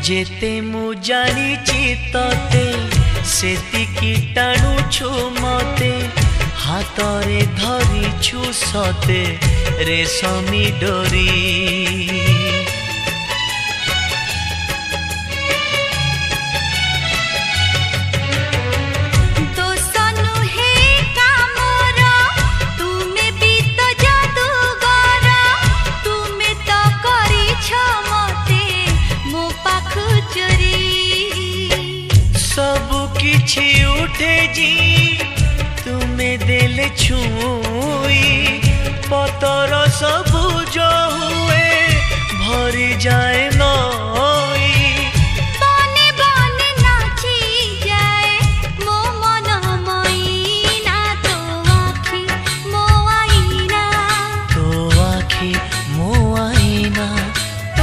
जेते मु जानिची तते सेतिकी टाणुछु मते हातरे धरिछु सते रेशमी डोरी। किछि उठे जी तुम्हें देले छुई पतर सबुज हुए भरी जाए